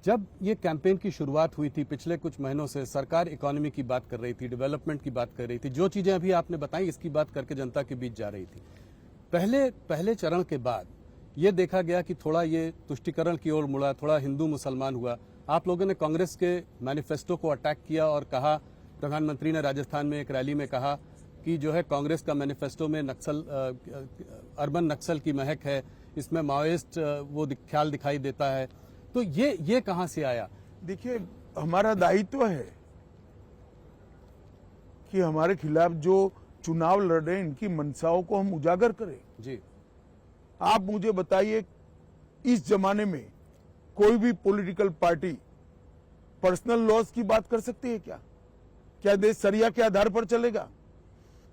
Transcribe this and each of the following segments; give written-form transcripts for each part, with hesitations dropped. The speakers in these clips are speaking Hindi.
जब ये कैंपेन की शुरुआत हुई थी पिछले कुछ महीनों से सरकार इकोनॉमी की बात कर रही थी, डेवलपमेंट की बात कर रही थी, जो चीजें अभी आपने बताई इसकी बात करके जनता के बीच जा रही थी। पहले चरण के बाद ये देखा गया कि थोड़ा ये तुष्टीकरण की ओर मुड़ा, थोड़ा हिंदू मुसलमान हुआ। आप लोगों ने कांग्रेस के मैनिफेस्टो को अटैक किया और कहा, प्रधानमंत्री ने राजस्थान में एक रैली में कहा कि जो है कांग्रेस का मैनिफेस्टो में अर्बन नक्सल की महक है, इसमें माओइस्ट वो ख्याल दिखाई देता है। तो ये कहां से आया? देखिए, हमारा दायित्व है कि हमारे खिलाफ जो चुनाव लड़ रहे हैं इनकी मंशाओं को हम उजागर करें। जी, आप मुझे बताइए, इस जमाने में कोई भी पॉलिटिकल पार्टी पर्सनल लॉस की बात कर सकती है क्या? क्या देश सरिया के आधार पर चलेगा?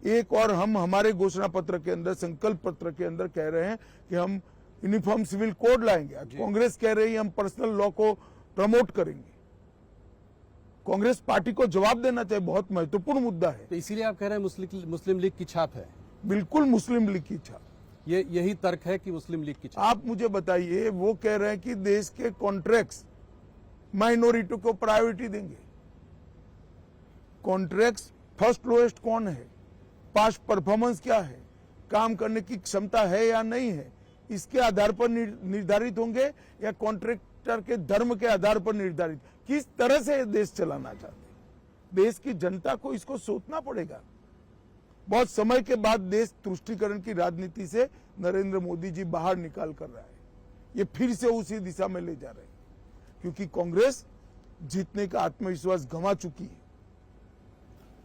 एक और हम हमारे घोषणा पत्र के अंदर, संकल्प पत्र के अंदर कह रहे हैं कि हम यूनिफॉर्म सिविल कोड लाएंगे। कांग्रेस कह रही है हम पर्सनल लॉ को प्रमोट करेंगे। कांग्रेस पार्टी को जवाब देना चाहिए, बहुत महत्वपूर्ण मुद्दा है। तो इसीलिए आप कह रहे हैं मुस्लिम लीग की छाप है? बिल्कुल मुस्लिम लीग की छाप। यही तर्क है कि मुस्लिम लीग की छाप। आप मुझे बताइए, वो कह रहे हैं कि देश के कॉन्ट्रैक्ट्स माइनॉरिटी को प्रायोरिटी देंगे। कॉन्ट्रैक्ट्स फर्स्ट लोएस्ट कौन है, पास्ट परफॉर्मेंस क्या है, काम करने की क्षमता है या नहीं है, इसके आधार पर निर्धारित होंगे या कॉन्ट्रैक्टर के धर्म के आधार पर निर्धारित? किस तरह से देश चलाना चाहते हैं? देश की जनता को इसको सोचना पड़ेगा। बहुत समय के बाद देश तुष्टीकरण की राजनीति से नरेंद्र मोदी जी बाहर निकाल कर रहा है। ये फिर से उसी दिशा में ले जा रहे हैं, क्योंकि कांग्रेस जीतने का आत्मविश्वास गंवा चुकी है।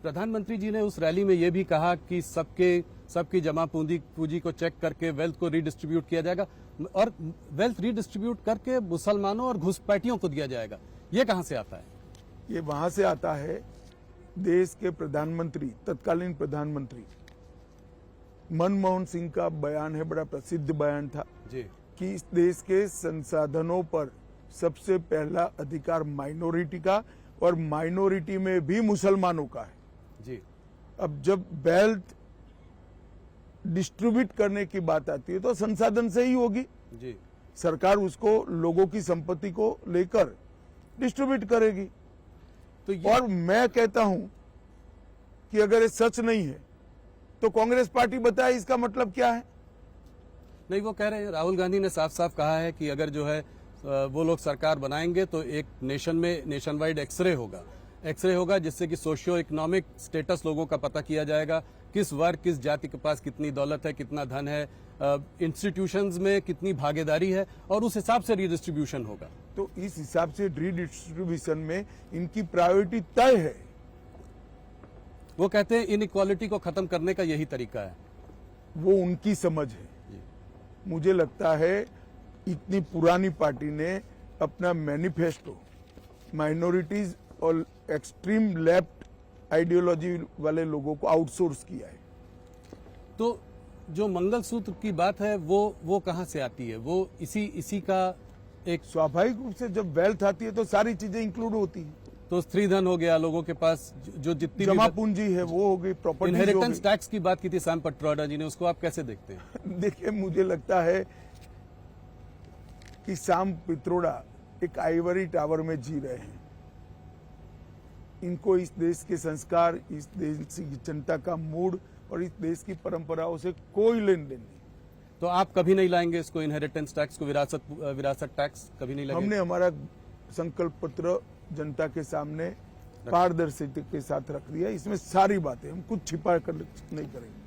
प्रधानमंत्री जी ने उस रैली में यह भी कहा कि सबकी जमा पूंजी को चेक करके वेल्थ को रीडिस्ट्रीब्यूट किया जाएगा और वेल्थ रीडिस्ट्रीब्यूट करके मुसलमानों और घुसपैठियों को दिया जाएगा। ये कहां से आता है? ये वहां से आता है, देश के प्रधानमंत्री, तत्कालीन प्रधानमंत्री मनमोहन सिंह का बयान है, बड़ा प्रसिद्ध बयान था जी, कि इस देश के संसाधनों पर सबसे पहला अधिकार माइनॉरिटी का और माइनॉरिटी में भी मुसलमानों का है। जी, अब जब वेल्थ डिस्ट्रीब्यूट करने की बात आती है तो संसाधन से ही होगी। जी, सरकार उसको लोगों की संपत्ति को लेकर डिस्ट्रीब्यूट करेगी। तो और मैं कहता हूं कि अगर ये सच नहीं है तो कांग्रेस पार्टी बताए इसका मतलब क्या है। नहीं, वो कह रहे हैं, राहुल गांधी ने साफ साफ कहा है कि अगर जो है वो लोग सरकार बनाएंगे तो एक नेशन वाइड एक्सरे होगा जिससे कि सोशियो इकोनॉमिक स्टेटस लोगों का पता किया जाएगा, किस वर्ग किस जाति के पास कितनी दौलत है, कितना धन है, इंस्टीट्यूशंस में कितनी भागीदारी है, और उस हिसाब से रीडिस्ट्रीब्यूशन होगा। तो इस हिसाब से रीडिस्ट्रीब्यूशन में इनकी प्रायोरिटी तय है। वो कहते हैं इनइक्वालिटी को खत्म करने का यही तरीका है। वो उनकी समझ है। मुझे लगता है इतनी पुरानी पार्टी ने अपना मैनिफेस्टो माइनॉरिटीज और एक्सट्रीम लेफ्ट आइडियोलॉजी वाले लोगों को आउटसोर्स किया है। तो जो मंगलसूत्र की बात है वो कहां से आती है? वो इसी का एक स्वाभाविक रूप से जब वेल्थ आती है तो सारी चीजें इंक्लूड होती हैं। तो स्त्रीधन हो गया, लोगों के पास जो जितनी जमा पूंजी है वो हो गई, प्रॉपर्टी। इनहेरिटेंस टैक्स की बात की थी सैम पित्रोदा जी ने, उसको आप कैसे देखते हैं? देखिए, मुझे लगता है कि सैम पित्रोदा एक आइवरी टावर में जी रहे हैं। इनको इस देश के संस्कार, इस देश की जनता का मूड और इस देश की परंपराओं से कोई लेन देन नहीं। तो आप कभी नहीं लाएंगे इसको, इनहेरिटेंस टैक्स को, विरासत टैक्स कभी नहीं लाएंगे? हमने हमारा संकल्प पत्र जनता के सामने पारदर्शिता के साथ रख दिया। इसमें सारी बातें, हम कुछ छिपा कर नहीं करेंगे।